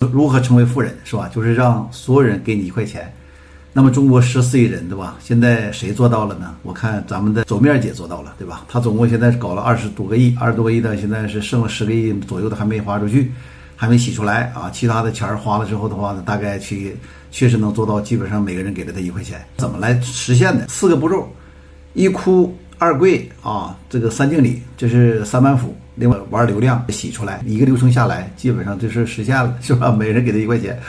如何成为富人是吧？就是让所有人给你1块钱。那么中国14亿人对吧？现在谁做到了呢？我看咱们的走面姐做到了对吧？他总共现在搞了20多个亿的，现在是剩了10个亿左右的还没花出去，还没洗出来啊。其他的钱花了之后的话呢，大概确实能做到，基本上每个人给了他1块钱。怎么来实现的？4个步骤：一哭二跪啊，这个3敬礼，这是3板斧。另外玩流量洗出来，一个流程下来，基本上就是实现了，是吧？每人给他1块钱，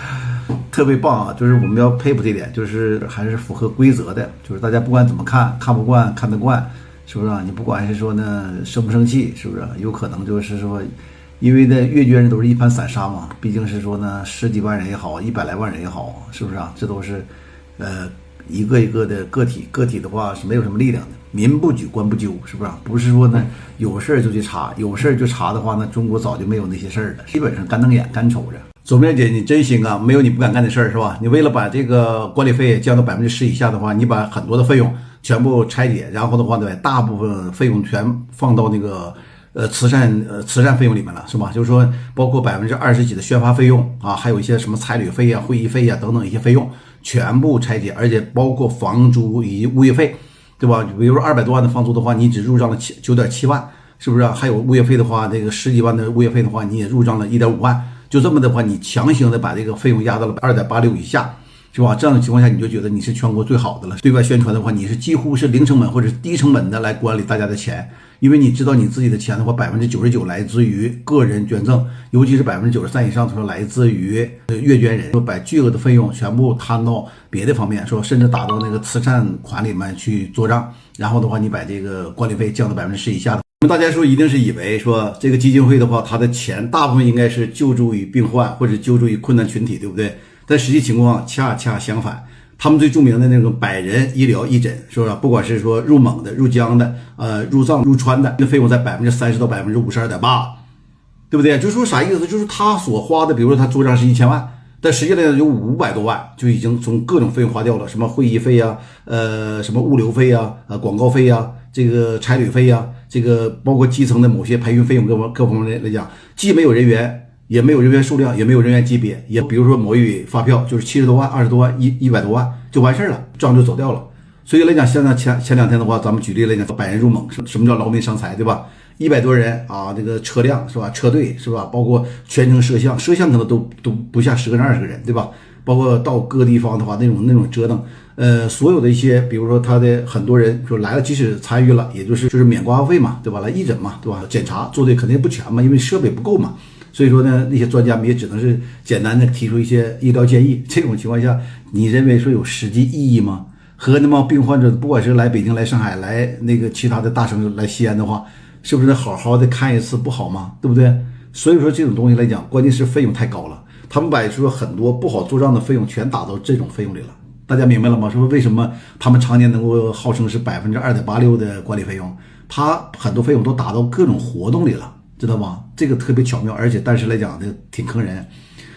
特别棒啊！就是我们要佩服这点，就是还是符合规则的，就是大家不管怎么看，看不惯看得惯，是不是啊？你不管是说呢生不生气，是不是？有可能就是说，因为呢阅卷人都是一盘散沙嘛，毕竟是说呢10几万人也好，100来万人也好，是不是啊？这都是一个一个的个体的话是没有什么力量的。民不举，官不究，是不是？不是说呢有事儿就去查，有事儿就查的话呢，中国早就没有那些事儿了，基本上干瞪眼干瞅着。左面姐，你真行啊，没有你不敢干的事儿，是吧？你为了把这个管理费降到10%以下的话，你把很多的费用全部拆解，然后的话呢，大部分费用全放到那个慈善费用里面了，是吧？就是说包括20%几的宣发费用啊，还有一些什么差旅费啊、会议费啊等等一些费用全部拆解，而且包括房租以及物业费，对吧？比如说200多万的房租的话，你只入账了9.7万，是不是啊？还有物业费的话，这个10几万的物业费的话，你也入账了1.5万。就这么的话，你强行的把这个费用压到了2.86以下，是吧？这样的情况下，你就觉得你是全国最好的了。对外宣传的话，你是几乎是零成本或者是低成本的来管理大家的钱，因为你知道你自己的钱的话，99%来自于个人捐赠，尤其是93%以上都是来自于阅捐人，把巨额的费用全部摊到别的方面，说甚至打到那个慈善款里面去做账，然后的话，你把这个管理费降到10%以下的。大家说一定是以为说这个基金会的话，它的钱大部分应该是救助于病患或者救助于困难群体，对不对？但实际情况恰恰相反，他们最著名的那种百人医疗义诊，是不是？不管是说入蒙的、入江的、入藏、入川的，那费用在30%到52.8%，对不对？就是说啥意思？就是他所花的，比如说他做账是1000万。但实际上有500多万就已经从各种费用花掉了，什么会议费啊，什么物流费啊，广告费啊，这个差旅费啊，这个包括基层的某些培训费用各方面来讲，既没有人员，也没有人员数量，也没有人员级别，也比如说某一笔发票就是70多万、20多万、100多万就完事了，账就走掉了。所以来讲，现在前2天的话，咱们举例来讲，百人入蒙，什么叫劳民伤财，对吧？100多人啊，这个车辆是吧？车队是吧？包括全程摄像可能都不下10个人、20个人，对吧？包括到各地方的话，那种折腾，所有的一些，比如说他的很多人说来了，即使参与了，也就是免挂号费嘛，对吧？来义诊嘛，对吧？检查做的肯定不全嘛，因为设备不够嘛。所以说呢，那些专家们也只能是简单的提出一些医疗建议。这种情况下，你认为说有实际意义吗？和那么病患者，不管是来北京、来上海、来那个其他的大城市、来西安的话，是不是好好的看一次不好吗？对不对？所以说这种东西来讲，关键是费用太高了，他们把说很多不好做账的费用全打到这种费用里了。大家明白了吗？说为什么他们常年能够号称是2.86%的管理费用，他很多费用都打到各种活动里了，知道吗？这个特别巧妙，而且但是来讲的挺坑人。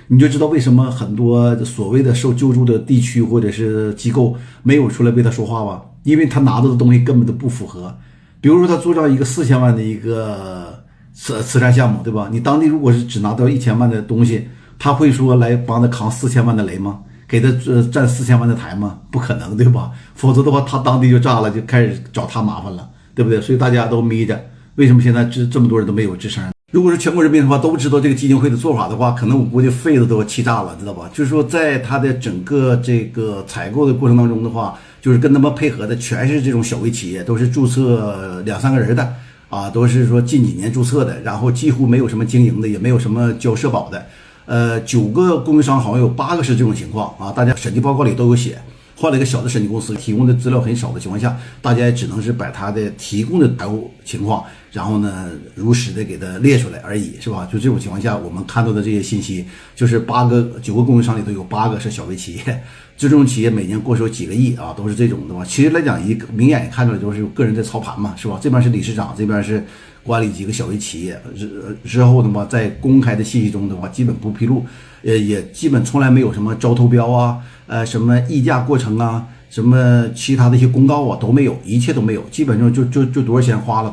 你就知道为什么很多所谓的受救助的地区或者是机构没有出来为他说话吧？因为他拿到的东西根本都不符合。比如说他做到一个4000万的一个慈善项目，对吧？你当地如果是只拿到1000万的东西，他会说来帮他扛4000万的雷吗？给他站4000万的台吗？不可能，对吧？否则的话，他当地就炸了，就开始找他麻烦了，对不对？所以大家都眯着。为什么现在这么多人都没有吱声？如果是全国人民的话都知道这个基金会的做法的话，可能我估计肺子都要气炸了，知道吧？就是说在他的整个这个采购的过程当中的话，就是跟他们配合的全是这种小微企业，都是注册2-3个人的啊，都是说近几年注册的，然后几乎没有什么经营的，也没有什么交社保的。9个供应商好像有8个是这种情况啊，大家审计报告里都有写。换了一个小的审计公司，提供的资料很少的情况下，大家也只能是把他的提供的财务情况，然后呢如实的给他列出来而已，是吧？就这种情况下，我们看到的这些信息，就是9个供应商里头有8个是小微企业，就这种企业每年过手几个亿啊，都是这种的嘛。其实来讲，明眼也看出来就是个人在操盘嘛，是吧？这边是理事长，这边是管理几个小微企业，之后的话，在公开的信息中的话，基本不披露，也基本从来没有什么招投标啊。什么议价过程啊，什么其他的一些公告啊都没有，一切都没有，基本上就多少钱花了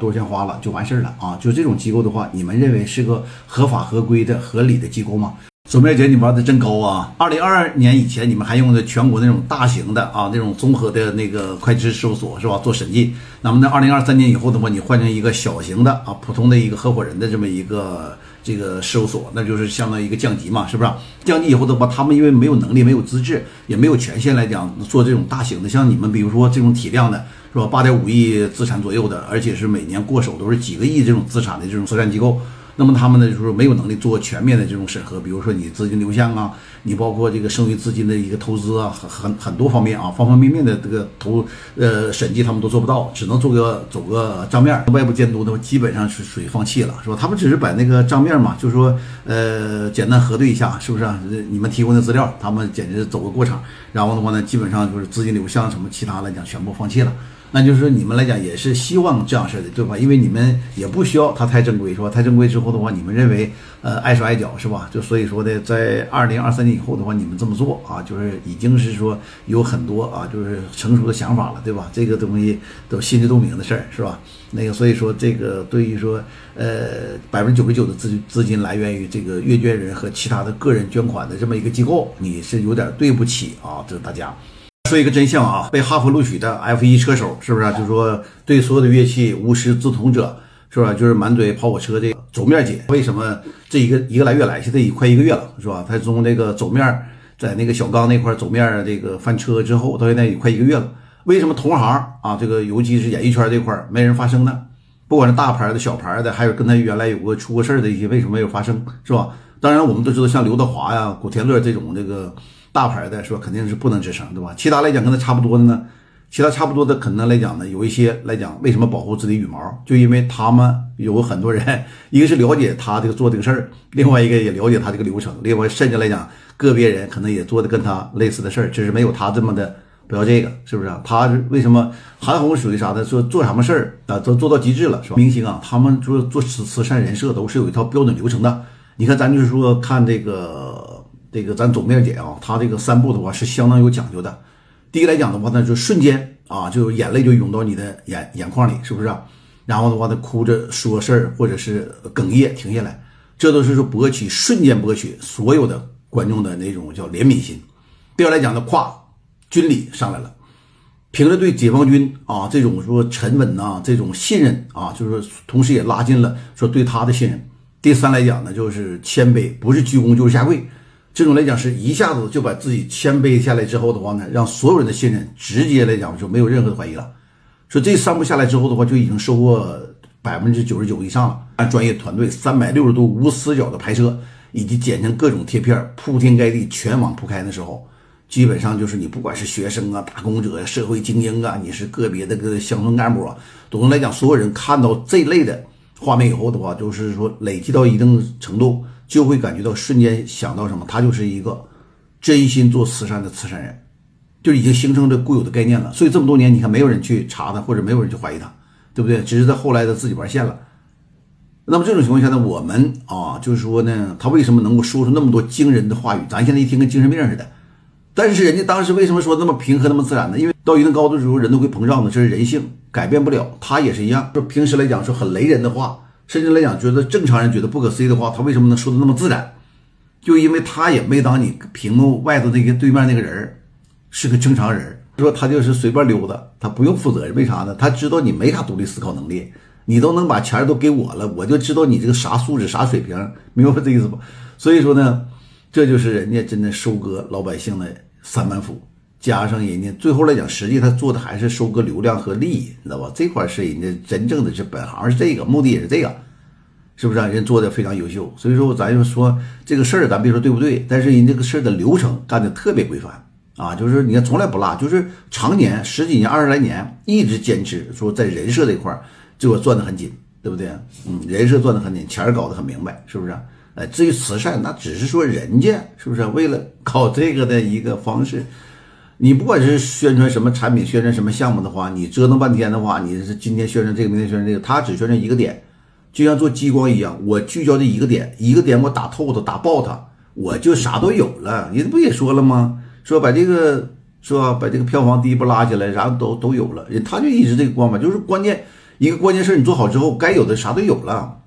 就完事儿了啊！就这种机构的话，你们认为是个合法合规的合理的机构吗？走面姐，你玩的真高啊！2022年以前，你们还用的全国那种大型的那种综合的那个会计师事务所是吧？做审计。那么呢，2023年以后的话，你换成一个小型的普通的一个合伙人的这么一个这个事务所，那就是相当于一个降级嘛，是不是？降级以后的话，他们因为没有能力、没有资质，也没有权限来讲做这种大型的，像你们比如说这种体量的，是吧？8.5亿资产左右的，而且是每年过手都是几个亿这种资产的这种慈善机构。那么他们呢，就是没有能力做全面的这种审核，比如说你资金流向啊，你包括这个剩余资金的一个投资啊，很多方面方方面面的这个审计他们都做不到，只能走个账面。外部监督的话，基本上是属于放弃了，是吧？他们只是把那个账面嘛，就是说简单核对一下，是不是你们提供的资料，他们简直走个过场，然后的话呢，基本上就是资金流向什么其他来讲全部放弃了。那就是说你们来讲也是希望这样式的，对吧？因为你们也不需要它太正规，是吧？太正规之后的话，你们认为碍手碍脚，是吧？就所以说的，在2023年以后的话，你们这么做就是已经是说有很多就是成熟的想法了，对吧？这个东西都心知肚明的事儿，是吧？那个所以说这个对于说99%的资金来源于这个阅捐人和其他的个人捐款的这么一个机构，你是有点对不起这大家。说一个真相被哈佛录取的 F1 车手，是不是就是说对所有的乐器无师自通者，是吧？就是满嘴跑火车这个走面姐，为什么这一个来月来，现在快1个月了，是吧？他从这个走面在那个小刚那块走面这个翻车之后，到现在也快1个月了。为什么同行这个尤其是演艺圈这块没人发声呢？不管是大牌的、小牌的，还有跟他原来出过事的一些，为什么没有发生，是吧？当然我们都知道，像刘德华呀、古天乐这种这个大牌的，是吧？肯定是不能吱声，对吧？其他来讲跟他差不多的呢，其他差不多的可能来讲呢，有一些来讲为什么保护自己羽毛，就因为他们有很多人，一个是了解他这个做这个事儿，另外一个也了解他这个流程，另外甚至来讲个别人可能也做的跟他类似的事儿，只是没有他这么的不要这个，是不是他为什么韩红属于啥的？说做什么事儿都做到极致了，是吧？明星他们做慈善人设都是有一套标准流程的。你看咱就是说看这个咱走面姐她这个3步的话是相当有讲究的。第一来讲的话呢，就瞬间就眼泪就涌到你的眼眶里，是不是然后的话呢，哭着说事儿或者是哽咽停下来，这都是说瞬间博取所有的观众的那种叫怜悯心。第二来讲的军礼上来了，凭着对解放军这种说沉稳这种信任就是同时也拉近了说对他的信任。第三来讲呢，就是谦卑，不是鞠躬就是下跪，这种来讲是一下子就把自己谦卑下来之后的话呢，让所有人的信任直接来讲就没有任何的怀疑了。所以这3步下来之后的话，就已经收获99%以上了。按专业团队360度无死角的拍摄，以及剪成各种贴片，铺天盖地全网铺开的时候，基本上就是你不管是学生打工者社会精英你是个别的个乡村干部总的来讲，所有人看到这类的画面以后的话，就是说累积到一定程度，就会感觉到瞬间想到什么，他就是一个真心做慈善的慈善人，就已经形成这固有的概念了。所以这么多年，你看没有人去查他，或者没有人去怀疑他，对不对？只是在后来他自己玩线了。那么这种情况下呢，我们就是说呢，他为什么能够说出那么多惊人的话语？咱现在一听跟精神病似的。但是人家当时为什么说那么平和那么自然呢？因为到一定高度的时候人都会膨胀的，这是人性，改变不了。他也是一样，说平时来讲说很雷人的话，甚至来讲觉得正常人觉得不可思议的话，他为什么能说的那么自然？就因为他也没当你屏幕外头那个对面那个人是个正常人，说他就是随便溜达，他不用负责任。为啥呢？他知道你没啥独立思考能力，你都能把钱都给我了，我就知道你这个啥素质啥水平，明白这意思吧？所以说呢，这就是人家真的收割老百姓的3板斧，加上人家最后来讲，实际他做的还是收割流量和利益，你知道吧？这块是人家真正的是本行是这个，目的也是这个，是不是人做的非常优秀？所以说咱就说这个事儿，咱别说对不对，但是人这个事儿的流程干的特别规范就是你看从来不落，就是常年10几年20来年一直坚持说在人设这块就攥得很紧，对不对？人设攥得很紧，钱搞得很明白，是不是？至于慈善，那只是说人家是不是为了搞这个的一个方式，你不管是宣传什么产品，宣传什么项目的话，你折腾半天的话，你是今天宣传这个，明天宣传这个，他只宣传一个点，就像做激光一样，我聚焦这一个点我打透它，打爆它，我就啥都有了。人不也说了吗？说把这个是吧，把这个票房第一波拉起来，然后都有了，他就一直这个光嘛，就是一个关键事你做好之后，该有的啥都有了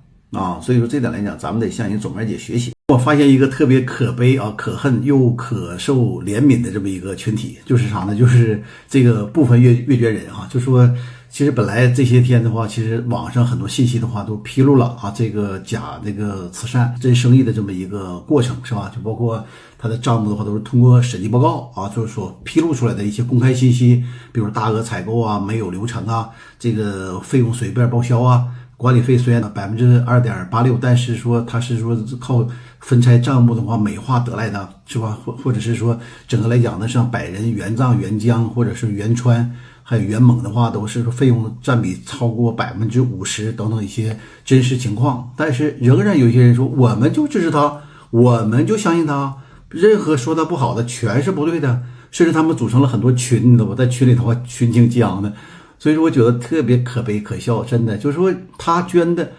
所以说这点来讲，咱们得向人走面姐学习。我发现一个特别可悲啊、可恨又可受怜悯的这么一个群体，就是啥呢？就是这个部分阅捐人啊，就说其实本来这些天的话，其实网上很多信息的话都披露了啊，这个假这个慈善真生意的这么一个过程是吧？就包括他的账目的话，都是通过审计报告啊，就是说披露出来的一些公开信息，比如大额采购啊、没有流程啊、这个费用随便报销啊。管理费虽然2.86%，但是说它是说靠分拆账目的话美化得来的，是吧？或者是说整个来讲呢，像百人、原藏、原浆或者是原川还有原锰的话，都是说费用占比超过50%等等一些真实情况。但是仍然有一些人说，我们就支持他，我们就相信他，任何说他不好的全是不对的，甚至他们组成了很多群，你知道吧？在群里头群情激昂的。所以说我觉得特别可悲可笑，真的就是说他捐的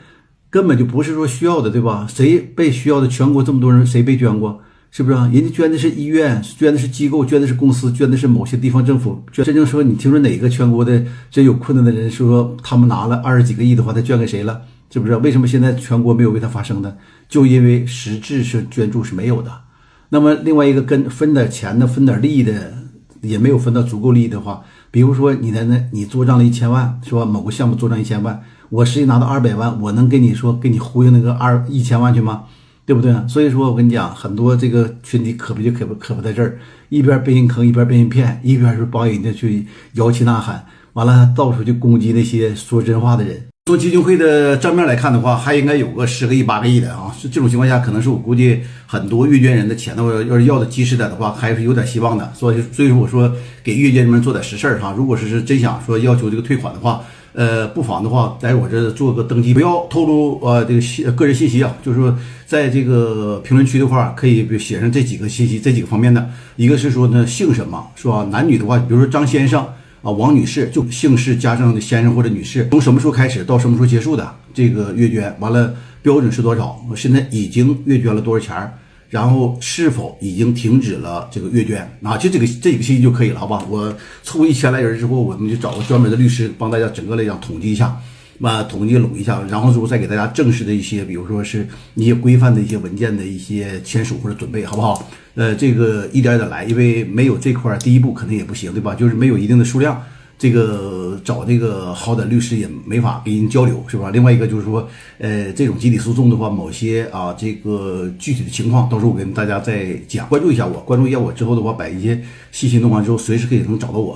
根本就不是说需要的，对吧？谁被需要的？全国这么多人，谁被捐过？是不是啊？人家捐的是医院，捐的是机构，捐的是公司，捐的是某些地方政府。真正说，你听说哪个全国的真有困难的人说他们拿了20几个亿的话，他捐给谁了？是不是？为什么现在全国没有为他发声呢？就因为实质是捐助是没有的。那么另外一个跟分点钱的、分点利益的，也没有分到足够利益的话。比如说你做账了1000万，是吧？某个项目做账1000万，我实际拿到200万，我能给你忽悠那个1000万去吗？对不对？所以说我跟你讲，很多这个群体可不在这儿，一边被人坑，一边被人骗，一边是帮人家去摇旗呐喊，完了到处去攻击那些说真话的人。从基金会的账面来看的话，还应该有个10个亿、8个亿的啊。这种情况下，可能是我估计很多阅捐人的钱呢，要是要的及时点的话，还是有点希望的。所以说我说给阅捐人们做点实事哈。如果是真想说要求这个退款的话，不妨的话在我这做个登记，不要透露这个个人信息啊。就是说在这个评论区的话，可以写上这几个信息，这几个方面的。一个是说呢姓什么是吧？男女的话，比如说张先生。王女士就姓氏加上先生或者女士，从什么时候开始到什么时候结束的这个阅捐，完了标准是多少？我现在已经阅捐了多少钱？然后是否已经停止了这个阅捐啊？就这几个信息就可以了，好吧？我凑1000来人之后，我们就找个专门的律师帮大家整个来讲统计一下。统计拢一下，然后之后再给大家正式的一些，比如说是一些规范的一些文件的一些签署或者准备，好不好？这个一点点来，因为没有这块第一步可能也不行，对吧？就是没有一定的数量，这个找这个好的律师也没法跟人交流，是吧？另外一个就是说，这种集体诉讼的话，某些这个具体的情况，到时候我跟大家再讲，关注一下我之后的话，把一些细心弄完之后，随时可以能找到我。